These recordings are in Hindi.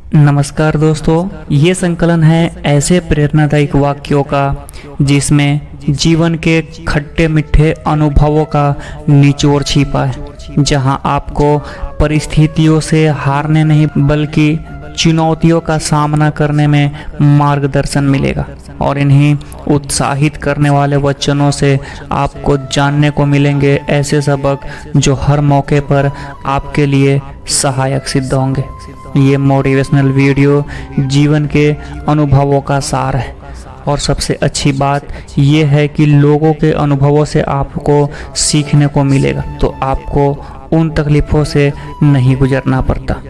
नमस्कार दोस्तों, ये संकलन है ऐसे प्रेरणादायक वाक्यों का जिसमें जीवन के खट्टे मीठे अनुभवों का निचोड़ छिपा है, जहां आपको परिस्थितियों से हारने नहीं बल्कि चुनौतियों का सामना करने में मार्गदर्शन मिलेगा। और इन्हीं उत्साहित करने वाले वचनों से आपको जानने को मिलेंगे ऐसे सबक जो हर मौके पर आपके लिए सहायक सिद्ध होंगे। ये मोटिवेशनल वीडियो जीवन के अनुभवों का सार है और सबसे अच्छी बात यह है कि लोगों के अनुभवों से आपको सीखने को मिलेगा, तो आपको उन तकलीफ़ों से नहीं गुजरना पड़ता।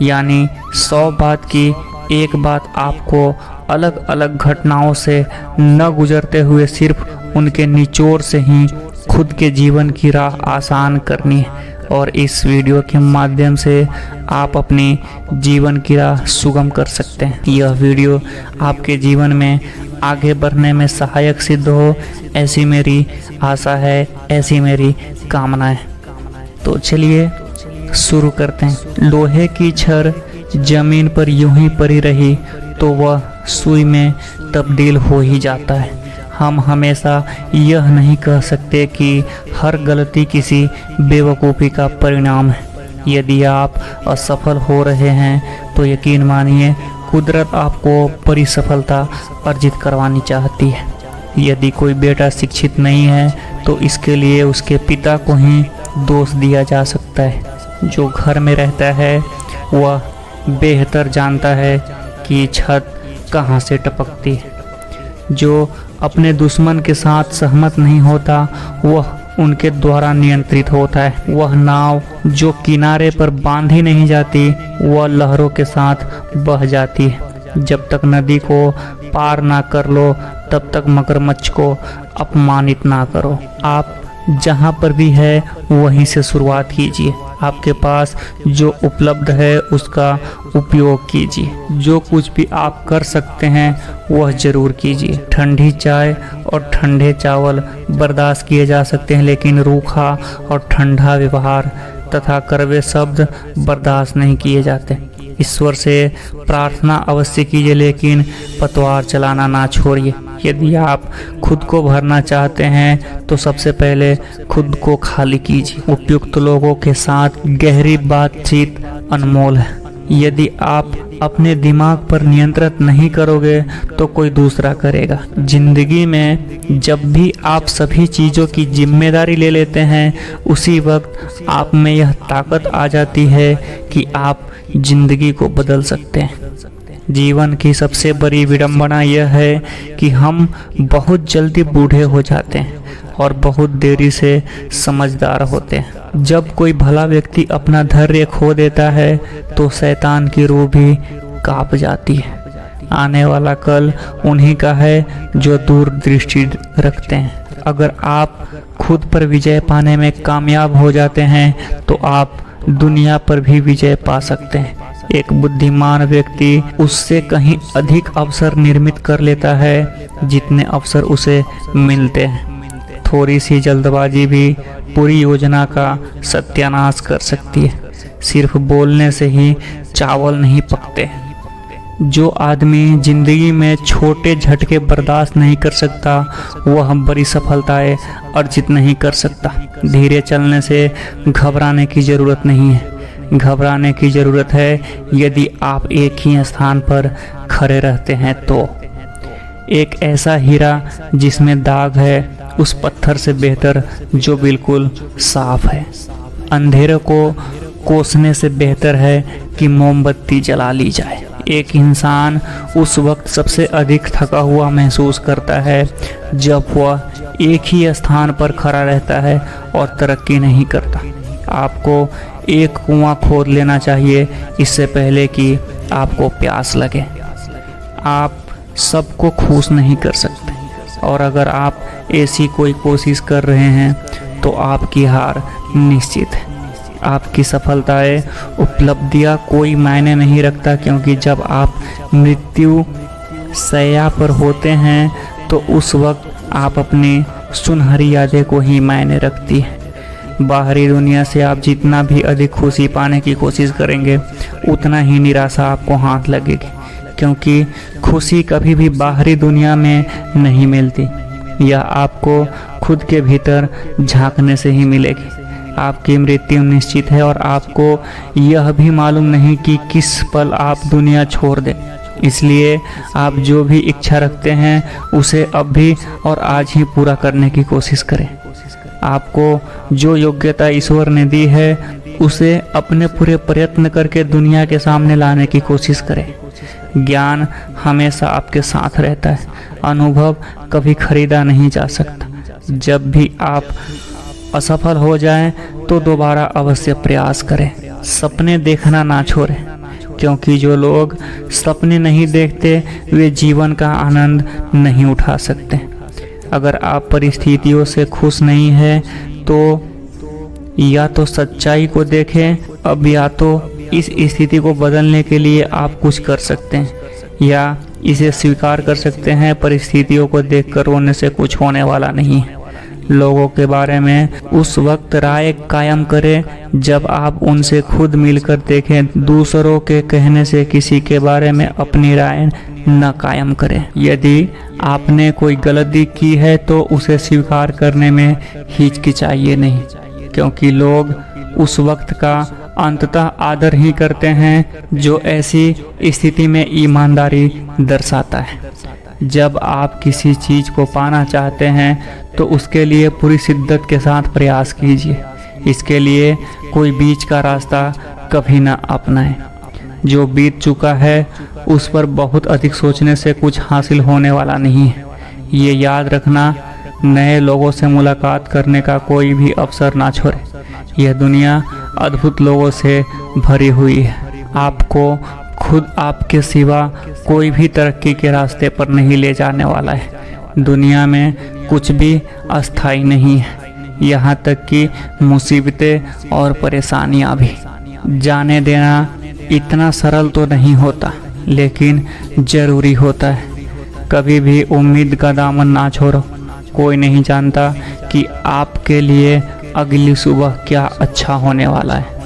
यानी 100 बात की एक बात आपको अलग अलग घटनाओं से न गुजरते हुए सिर्फ उनके निचोड़ से ही खुद के जीवन की राह आसान करनी है। और इस वीडियो के माध्यम से आप अपनी जीवन की राह सुगम कर सकते हैं। यह वीडियो आपके जीवन में आगे बढ़ने में सहायक सिद्ध हो, ऐसी मेरी आशा है, ऐसी मेरी कामना है। तो चलिए शुरू करते हैं। लोहे की छड़ जमीन पर यूं ही पड़ी रही तो वह सुई में तब्दील हो ही जाता है। हम हमेशा यह नहीं कह सकते कि हर गलती किसी बेवकूफ़ी का परिणाम है। यदि आप असफल हो रहे हैं तो यकीन मानिए कुदरत आपको बड़ी सफलता अर्जित करवानी चाहती है। यदि कोई बेटा शिक्षित नहीं है तो इसके लिए उसके पिता को ही दोष दिया जा सकता है। जो घर में रहता है वह बेहतर जानता है कि छत कहाँ से टपकती है। जो अपने दुश्मन के साथ सहमत नहीं होता वह उनके द्वारा नियंत्रित होता है। वह नाव जो किनारे पर बांधी नहीं जाती वह लहरों के साथ बह जाती है। जब तक नदी को पार ना कर लो तब तक मगरमच्छ को अपमानित ना करो। आप जहाँ पर भी है वहीं से शुरुआत कीजिए। आपके पास जो उपलब्ध है उसका उपयोग कीजिए। जो कुछ भी आप कर सकते हैं वह जरूर कीजिए। ठंडी चाय और ठंडे चावल बर्दाश्त किए जा सकते हैं, लेकिन रूखा और ठंडा व्यवहार तथा कड़वे शब्द बर्दाश्त नहीं किए जाते। ईश्वर से प्रार्थना अवश्य कीजिए, लेकिन पतवार चलाना ना छोड़िए। यदि आप खुद को भरना चाहते हैं तो सबसे पहले खुद को खाली कीजिए। उपयुक्त लोगों के साथ गहरी बातचीत अनमोल है। यदि आप अपने दिमाग पर नियंत्रण नहीं करोगे तो कोई दूसरा करेगा। जिंदगी में जब भी आप सभी चीज़ों की जिम्मेदारी ले लेते हैं उसी वक्त आप में यह ताकत आ जाती है कि आप जिंदगी को बदल सकते हैं। जीवन की सबसे बड़ी विडंबना यह है कि हम बहुत जल्दी बूढ़े हो जाते हैं और बहुत देरी से समझदार होते हैं। जब कोई भला व्यक्ति अपना धैर्य खो देता है तो शैतान की रूह भी कांप जाती है। आने वाला कल उन्हीं का है जो दूरदृष्टि रखते हैं। अगर आप खुद पर विजय पाने में कामयाब हो जाते हैं तो आप दुनिया पर भी विजय पा सकते हैं। एक बुद्धिमान व्यक्ति उससे कहीं अधिक अवसर निर्मित कर लेता है जितने अवसर उसे मिलते हैं। थोड़ी सी जल्दबाजी भी पूरी योजना का सत्यानाश कर सकती है। सिर्फ बोलने से ही चावल नहीं पकते। जो आदमी जिंदगी में छोटे झटके बर्दाश्त नहीं कर सकता वह बड़ी सफलताएं अर्जित नहीं कर सकता। धीरे चलने से घबराने की ज़रूरत नहीं है। घबराने की ज़रूरत है यदि आप एक ही स्थान पर खड़े रहते हैं तो। एक ऐसा हीरा जिसमें दाग है उस पत्थर से बेहतर जो बिल्कुल साफ है। अंधेरे को कोसने से बेहतर है कि मोमबत्ती जला ली जाए। एक इंसान उस वक्त सबसे अधिक थका हुआ महसूस करता है जब वह एक ही स्थान पर खड़ा रहता है और तरक्की नहीं करता। आपको एक कुआं खोद लेना चाहिए इससे पहले कि आपको प्यास लगे। आप सबको खुश नहीं कर सकते और अगर आप ऐसी कोई कोशिश कर रहे हैं तो आपकी हार निश्चित है। आपकी सफलताएं उपलब्धियां कोई मायने नहीं रखता, क्योंकि जब आप मृत्यु शैया पर होते हैं तो उस वक्त आप अपनी सुनहरी यादें को ही मायने रखती है। बाहरी दुनिया से आप जितना भी अधिक खुशी पाने की कोशिश करेंगे उतना ही निराशा आपको हाथ लगेगी, क्योंकि खुशी कभी भी बाहरी दुनिया में नहीं मिलती। यह आपको खुद के भीतर झांकने से ही मिलेगी। आपकी मृत्यु निश्चित है और आपको यह भी मालूम नहीं कि किस पल आप दुनिया छोड़ दें। इसलिए आप जो भी इच्छा रखते हैं उसे अब भी और आज ही पूरा करने की कोशिश करें। आपको जो योग्यता ईश्वर ने दी है उसे अपने पूरे प्रयत्न करके दुनिया के सामने लाने की कोशिश करें। ज्ञान हमेशा आपके साथ रहता है, अनुभव कभी खरीदा नहीं जा सकता। जब भी आप असफल हो जाएं तो दोबारा अवश्य प्रयास करें। सपने देखना ना छोड़ें, क्योंकि जो लोग सपने नहीं देखते वे जीवन का आनंद नहीं उठा सकते। अगर आप परिस्थितियों से खुश नहीं हैं तो या तो सच्चाई को देखें, अब या तो इस स्थिति को बदलने के लिए आप कुछ कर सकते हैं या इसे स्वीकार कर सकते हैं। परिस्थितियों को देखकर रोने से कुछ होने वाला नहीं है। लोगों के बारे में उस वक्त राय कायम करें जब आप उनसे खुद मिलकर देखें। दूसरों के कहने से किसी के बारे में अपनी राय न कायम करें। यदि आपने कोई गलती की है तो उसे स्वीकार करने में हिचकिचाइए नहीं, क्योंकि लोग उस वक्त का अंततः आदर ही करते हैं जो ऐसी स्थिति में ईमानदारी दर्शाता है। जब आप किसी चीज को पाना चाहते हैं तो उसके लिए पूरी शिद्दत के साथ प्रयास कीजिए। इसके लिए कोई बीच का रास्ता कभी ना अपनाएं। जो बीत चुका है उस पर बहुत अधिक सोचने से कुछ हासिल होने वाला नहीं है। ये याद रखना, नए लोगों से मुलाकात करने का कोई भी अवसर ना छोड़े। यह दुनिया अद्भुत लोगों से भरी हुई है। आपको खुद आपके सिवा कोई भी तरक्की के रास्ते पर नहीं ले जाने वाला है। दुनिया में कुछ भी अस्थायी नहीं है, यहाँ तक कि मुसीबतें और परेशानियाँ भी। जाने देना इतना सरल तो नहीं होता, लेकिन ज़रूरी होता है। कभी भी उम्मीद का दामन ना छोड़ो। कोई नहीं जानता कि आपके लिए अगली सुबह क्या अच्छा होने वाला है।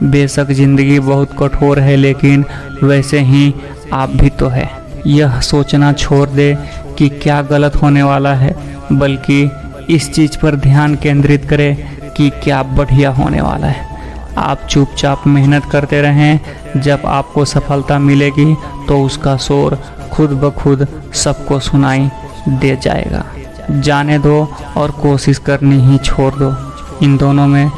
बेशक ज़िंदगी बहुत कठोर है, लेकिन वैसे ही आप भी तो है। यह सोचना छोड़ दे कि क्या गलत होने वाला है, बल्कि इस चीज़ पर ध्यान केंद्रित करें कि क्या बढ़िया होने वाला है। आप चुपचाप मेहनत करते रहें। जब आपको सफलता मिलेगी तो उसका शोर खुद ब खुद सबको सुनाई दे जाएगा। जाने दो और कोशिश करनी ही छोड़ दो। इन दोनों में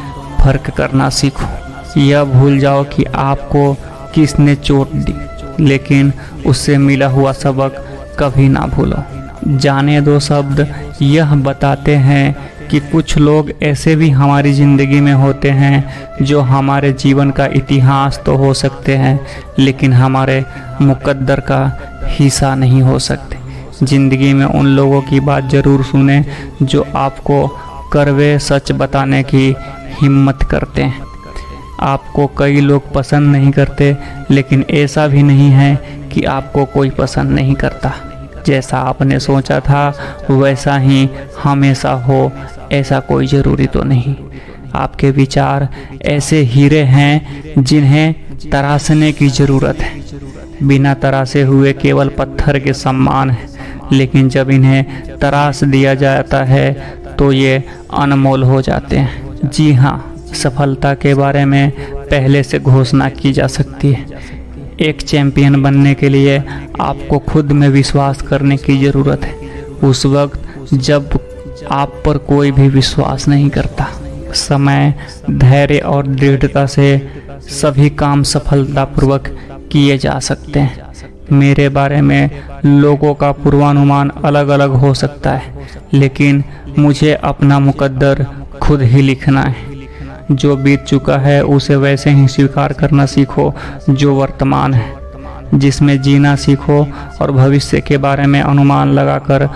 फर्क करना सीखो। यह भूल जाओ कि आपको किसने चोट दी, लेकिन उससे मिला हुआ सबक कभी ना भूलो। जाने दो शब्द यह बताते हैं कि कुछ लोग ऐसे भी हमारी ज़िंदगी में होते हैं जो हमारे जीवन का इतिहास तो हो सकते हैं, लेकिन हमारे मुकद्दर का हिस्सा नहीं हो सकते। ज़िंदगी में उन लोगों की बात ज़रूर सुने जो आपको कड़वे सच बताने की हिम्मत करते हैं। आपको कई लोग पसंद नहीं करते, लेकिन ऐसा भी नहीं है कि आपको कोई पसंद नहीं करता। जैसा आपने सोचा था वैसा ही हमेशा हो, ऐसा कोई ज़रूरी तो नहीं। आपके विचार ऐसे हीरे हैं जिन्हें तराशने की ज़रूरत है। बिना तराशे हुए केवल पत्थर के समान है, लेकिन जब इन्हें तराश दिया जाता है तो ये अनमोल हो जाते हैं। जी हाँ, सफलता के बारे में पहले से घोषणा की जा सकती है। एक चैंपियन बनने के लिए आपको खुद में विश्वास करने की ज़रूरत है, उस वक्त जब आप पर कोई भी विश्वास नहीं करता। समय, धैर्य और दृढ़ता से सभी काम सफलतापूर्वक किए जा सकते हैं। मेरे बारे में लोगों का पूर्वानुमान अलग अलग हो सकता है, लेकिन मुझे अपना मुकद्दर खुद ही लिखना है। जो बीत चुका है उसे वैसे ही स्वीकार करना सीखो जो वर्तमान है, जिसमें जीना सीखो और भविष्य के बारे में अनुमान लगाकर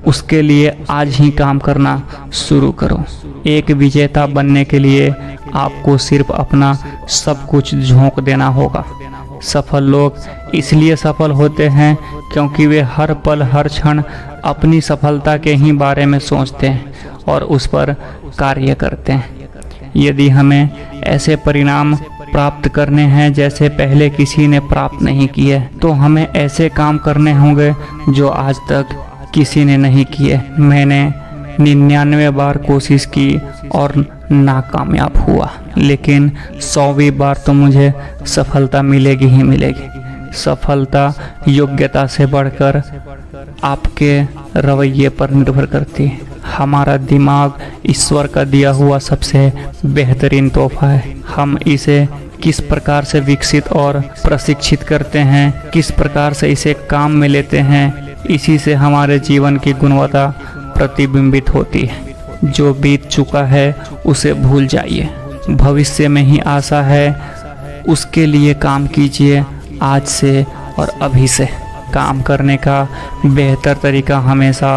उसके लिए आज ही काम करना शुरू करो। एक विजेता बनने के लिए आपको सिर्फ अपना सब कुछ झोंक देना होगा। सफल लोग इसलिए सफल होते हैं क्योंकि वे हर पल हर क्षण अपनी सफलता के ही बारे में सोचते हैं और उस पर कार्य करते हैं। यदि हमें ऐसे परिणाम प्राप्त करने हैं जैसे पहले किसी ने प्राप्त नहीं किए, तो हमें ऐसे काम करने होंगे जो आज तक किसी ने नहीं किए। मैंने 99 बार कोशिश की और नाकामयाब हुआ, लेकिन 100वीं बार तो मुझे सफलता मिलेगी ही मिलेगी। सफलता योग्यता से बढ़कर आपके रवैये पर निर्भर करती है। हमारा दिमाग ईश्वर का दिया हुआ सबसे बेहतरीन तोहफा है। हम इसे किस प्रकार से विकसित और प्रशिक्षित करते हैं, किस प्रकार से इसे काम में लेते हैं, इसी से हमारे जीवन की गुणवत्ता प्रतिबिंबित होती है। जो बीत चुका है उसे भूल जाइए, भविष्य में ही आशा है, उसके लिए काम कीजिए। आज से और अभी से काम करने का बेहतर तरीका हमेशा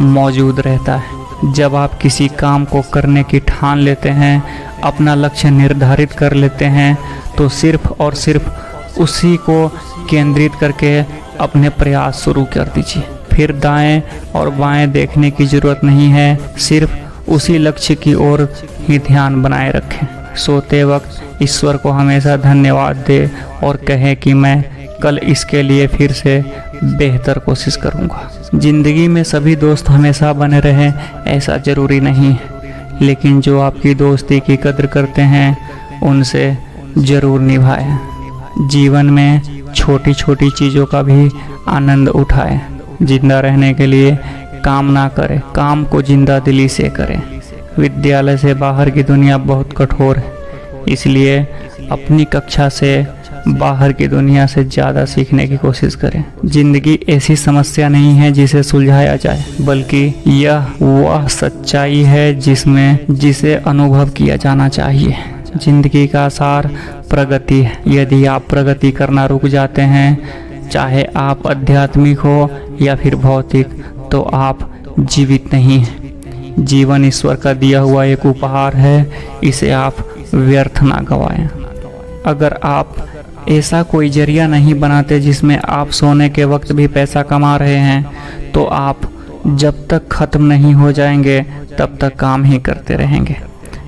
मौजूद रहता है। जब आप किसी काम को करने की ठान लेते हैं, अपना लक्ष्य निर्धारित कर लेते हैं, तो सिर्फ और सिर्फ उसी को केंद्रित करके अपने प्रयास शुरू कर दीजिए। फिर दाएं और बाएं देखने की ज़रूरत नहीं है, सिर्फ उसी लक्ष्य की ओर ही ध्यान बनाए रखें। सोते वक्त ईश्वर को हमेशा धन्यवाद दे और कहें कि मैं कल इसके लिए फिर से बेहतर कोशिश करूंगा। ज़िंदगी में सभी दोस्त हमेशा बने रहें ऐसा ज़रूरी नहीं है, लेकिन जो आपकी दोस्ती की कदर करते हैं उनसे ज़रूर निभाएं। जीवन में छोटी छोटी चीज़ों का भी आनंद उठाएं। जिंदा रहने के लिए काम ना करें, काम को जिंदा दिली से करें। विद्यालय से बाहर की दुनिया बहुत कठोर है, इसलिए अपनी कक्षा से बाहर की दुनिया से ज़्यादा सीखने की कोशिश करें। जिंदगी ऐसी समस्या नहीं है जिसे सुलझाया जाए, बल्कि यह वह सच्चाई है जिसे अनुभव किया जाना चाहिए। जिंदगी का सार प्रगति है। यदि आप प्रगति करना रुक जाते हैं, चाहे आप आध्यात्मिक हो या फिर भौतिक, तो आप जीवित नहीं हैं। जीवन ईश्वर का दिया हुआ एक उपहार है, इसे आप व्यर्थ ना गवाएं। अगर आप ऐसा कोई जरिया नहीं बनाते जिसमें आप सोने के वक्त भी पैसा कमा रहे हैं, तो आप जब तक खत्म नहीं हो जाएंगे तब तक काम ही करते रहेंगे।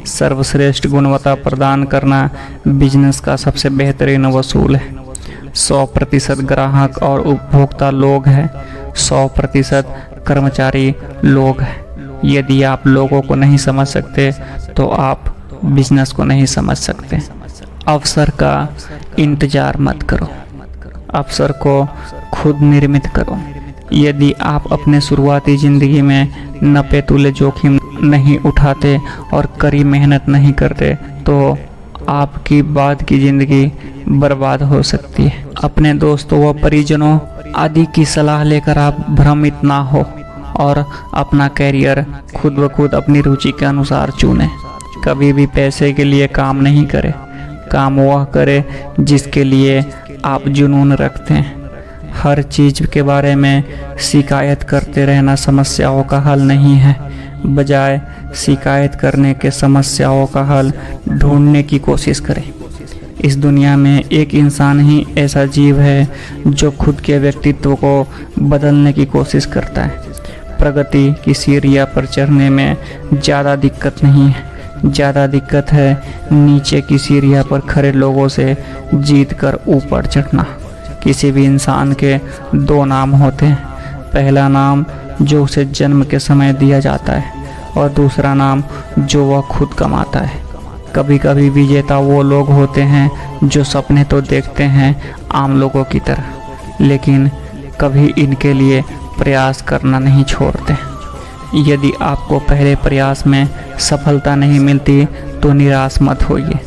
सर्वश्रेष्ठ गुणवत्ता प्रदान करना बिजनेस का सबसे बेहतरीन वसूल है। 100% ग्राहक और उपभोक्ता लोग हैं, 100% कर्मचारी लोग हैं। यदि आप लोगों को नहीं समझ सकते तो आप बिजनेस को नहीं समझ सकते। अवसर का इंतजार मत करो, अवसर को खुद निर्मित करो। यदि आप अपने शुरुआती ज़िंदगी में नपे तुले जोखिम नहीं उठाते और कड़ी मेहनत नहीं करते, तो आपकी बाद की ज़िंदगी बर्बाद हो सकती है। अपने दोस्तों व परिजनों आदि की सलाह लेकर आप भ्रमित ना हो और अपना कैरियर खुद ब खुद अपनी रुचि के अनुसार चुनें। कभी भी पैसे के लिए काम नहीं करें, काम वह करे जिसके लिए आप जुनून रखते हैं। हर चीज़ के बारे में शिकायत करते रहना समस्याओं का हल नहीं है, बजाय शिकायत करने के समस्याओं का हल ढूंढने की कोशिश करें। इस दुनिया में एक इंसान ही ऐसा जीव है जो खुद के व्यक्तित्व को बदलने की कोशिश करता है। प्रगति की सीढ़ियाँ पर चढ़ने में ज़्यादा दिक्कत नहीं है, ज़्यादा दिक्कत है नीचे की सीढ़ियाँ पर खड़े लोगों से जीत कर ऊपर चढ़ना। किसी भी इंसान के दो नाम होते हैं, पहला नाम जो उसे जन्म के समय दिया जाता है और दूसरा नाम जो वह खुद कमाता है। कभी कभी विजेता वो लोग होते हैं जो सपने तो देखते हैं आम लोगों की तरह, लेकिन कभी इनके लिए प्रयास करना नहीं छोड़ते। यदि आपको पहले प्रयास में सफलता नहीं मिलती तो निराश मत होइए,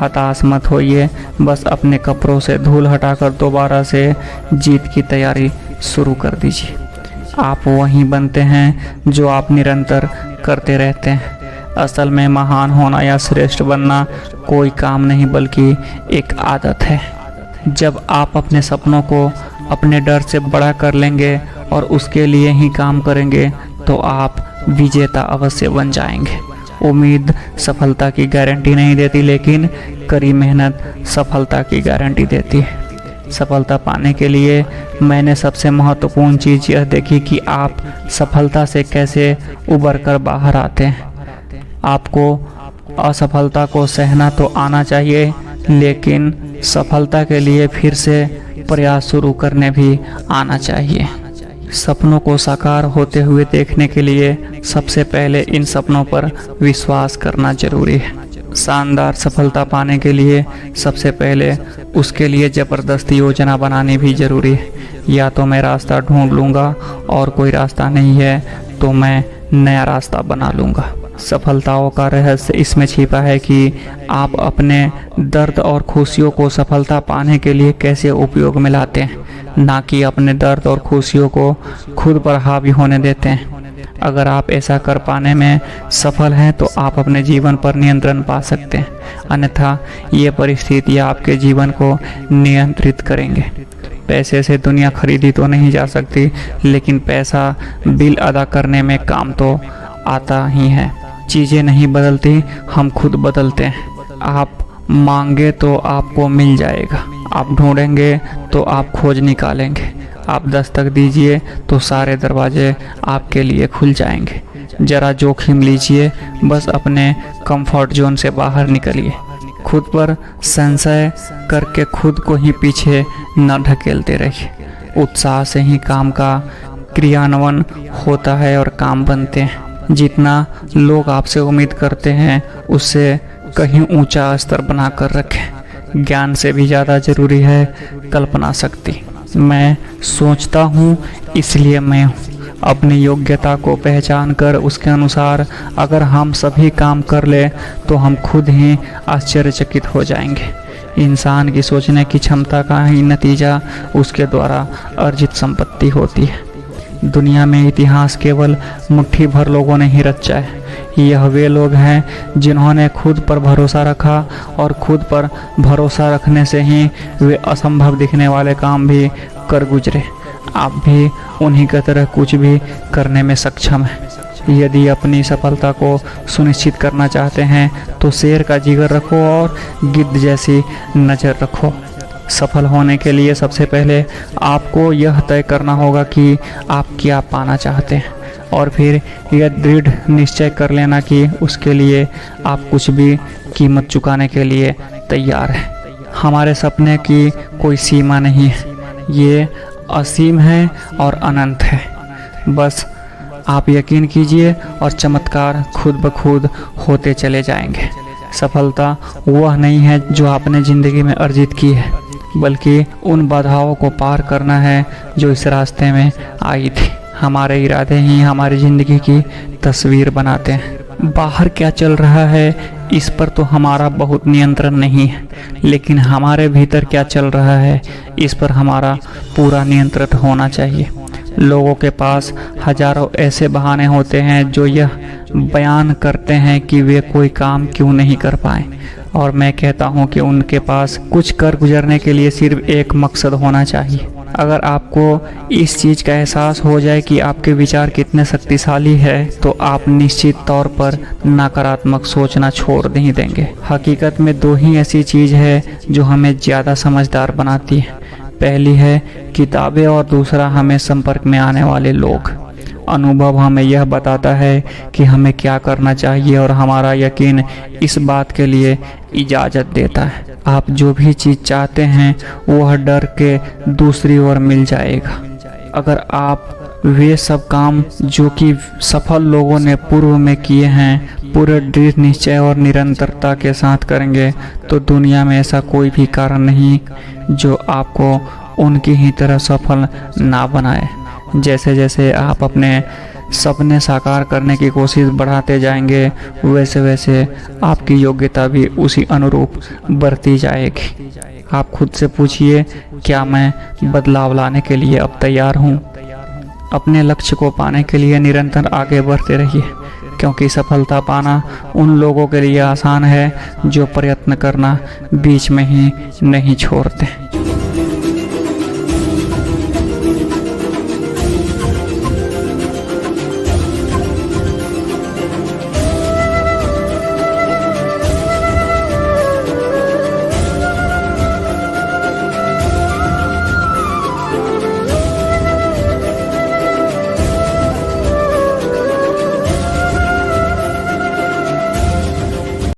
हताश मत होइए। बस अपने कपड़ों से धूल हटाकर दोबारा से जीत की तैयारी शुरू कर दीजिए। आप वही बनते हैं जो आप निरंतर करते रहते हैं। असल में महान होना या श्रेष्ठ बनना कोई काम नहीं बल्कि एक आदत है। जब आप अपने सपनों को अपने डर से बड़ा कर लेंगे और उसके लिए ही काम करेंगे तो आप विजेता अवश्य बन जाएंगे। उम्मीद सफलता की गारंटी नहीं देती, लेकिन कड़ी मेहनत सफलता की गारंटी देती है। सफलता पाने के लिए मैंने सबसे महत्वपूर्ण चीज़ यह देखी कि आप सफलता से कैसे उबर कर बाहर आते हैं। आपको असफलता को सहना तो आना चाहिए, लेकिन सफलता के लिए फिर से प्रयास शुरू करने भी आना चाहिए। सपनों को साकार होते हुए देखने के लिए सबसे पहले इन सपनों पर विश्वास करना जरूरी है। शानदार सफलता पाने के लिए सबसे पहले उसके लिए ज़बरदस्त योजना बनानी भी ज़रूरी है। या तो मैं रास्ता ढूंढ लूँगा और कोई रास्ता नहीं है तो मैं नया रास्ता बना लूँगा। सफलताओं का रहस्य इसमें छिपा है कि आप अपने दर्द और खुशियों को सफलता पाने के लिए कैसे उपयोग में लाते हैं, ना कि अपने दर्द और खुशियों को खुद पर हावी होने देते हैं। अगर आप ऐसा कर पाने में सफल हैं तो आप अपने जीवन पर नियंत्रण पा सकते हैं, अन्यथा ये परिस्थितियाँ आपके जीवन को नियंत्रित करेंगे। पैसे से दुनिया खरीदी तो नहीं जा सकती, लेकिन पैसा बिल अदा करने में काम तो आता ही है। चीज़ें नहीं बदलती, हम खुद बदलते हैं। आप मांगे तो आपको मिल जाएगा, आप ढूंढेंगे तो आप खोज निकालेंगे, आप दस्तक दीजिए तो सारे दरवाजे आपके लिए खुल जाएंगे। ज़रा जोखिम लीजिए, बस अपने कंफर्ट जोन से बाहर निकलिए। खुद पर संशय करके खुद को ही पीछे न ढकेलते रहिए। उत्साह से ही काम का क्रियान्वयन होता है और काम बनते हैं। जितना लोग आपसे उम्मीद करते हैं उससे कहीं ऊंचा स्तर बनाकर रखें। ज्ञान से भी ज़्यादा ज़रूरी है कल्पना शक्ति। मैं सोचता हूँ इसलिए मैं हूँ। अपनी योग्यता को पहचान कर उसके अनुसार अगर हम सभी काम कर ले तो हम खुद ही आश्चर्यचकित हो जाएंगे। इंसान की सोचने की क्षमता का ही नतीजा उसके द्वारा अर्जित संपत्ति होती है। दुनिया में इतिहास केवल मुट्ठी भर लोगों ने ही रचा है। यह वे लोग हैं जिन्होंने खुद पर भरोसा रखा और खुद पर भरोसा रखने से ही वे असंभव दिखने वाले काम भी कर गुजरे। आप भी उन्हीं की तरह कुछ भी करने में सक्षम हैं। यदि अपनी सफलता को सुनिश्चित करना चाहते हैं तो शेर का जिगर रखो और गिद्ध जैसी नज़र रखो। सफल होने के लिए सबसे पहले आपको यह तय करना होगा कि आप क्या पाना चाहते हैं, और फिर यह दृढ़ निश्चय कर लेना कि उसके लिए आप कुछ भी कीमत चुकाने के लिए तैयार हैं। हमारे सपने की कोई सीमा नहीं है, ये असीम है और अनंत है। बस आप यकीन कीजिए और चमत्कार खुद ब खुद होते चले जाएंगे। सफलता वह नहीं है जो आपने ज़िंदगी में अर्जित की है, बल्कि उन बाधाओं को पार करना है जो इस रास्ते में आई थी। हमारे इरादे ही हमारी ज़िंदगी की तस्वीर बनाते हैं। बाहर क्या चल रहा है इस पर तो हमारा बहुत नियंत्रण नहीं है, लेकिन हमारे भीतर क्या चल रहा है इस पर हमारा पूरा नियंत्रण होना चाहिए। लोगों के पास हजारों ऐसे बहाने होते हैं जो यह बयान करते हैं कि वे कोई काम क्यों नहीं कर पाए, और मैं कहता हूं कि उनके पास कुछ कर गुजरने के लिए सिर्फ एक मकसद होना चाहिए। अगर आपको इस चीज़ का एहसास हो जाए कि आपके विचार कितने शक्तिशाली है तो आप निश्चित तौर पर नकारात्मक सोचना छोड़ नहीं देंगे। हकीकत में दो ही ऐसी चीज़ है जो हमें ज़्यादा समझदार बनाती है। पहली है किताबें और दूसरा हमें संपर्क में आने वाले लोग। अनुभव हमें यह बताता है कि हमें क्या करना चाहिए और हमारा यकीन इस बात के लिए इजाज़त देता है। आप जो भी चीज़ चाहते हैं वह डर के दूसरी ओर मिल जाएगा। अगर आप वे सब काम जो कि सफल लोगों ने पूर्व में किए हैं पूरे दृढ़ निश्चय और निरंतरता के साथ करेंगे तो दुनिया में ऐसा कोई भी कारण नहीं जो आपको उनकी ही तरह सफल ना बनाए। जैसे जैसे आप अपने सपने साकार करने की कोशिश बढ़ाते जाएंगे वैसे वैसे आपकी योग्यता भी उसी अनुरूप बढ़ती जाएगी। आप खुद से पूछिए, क्या मैं बदलाव लाने के लिए अब तैयार हूँ? अपने लक्ष्य को पाने के लिए निरंतर आगे बढ़ते रहिए, क्योंकि सफलता पाना उन लोगों के लिए आसान है जो प्रयत्न करना बीच में ही नहीं छोड़ते।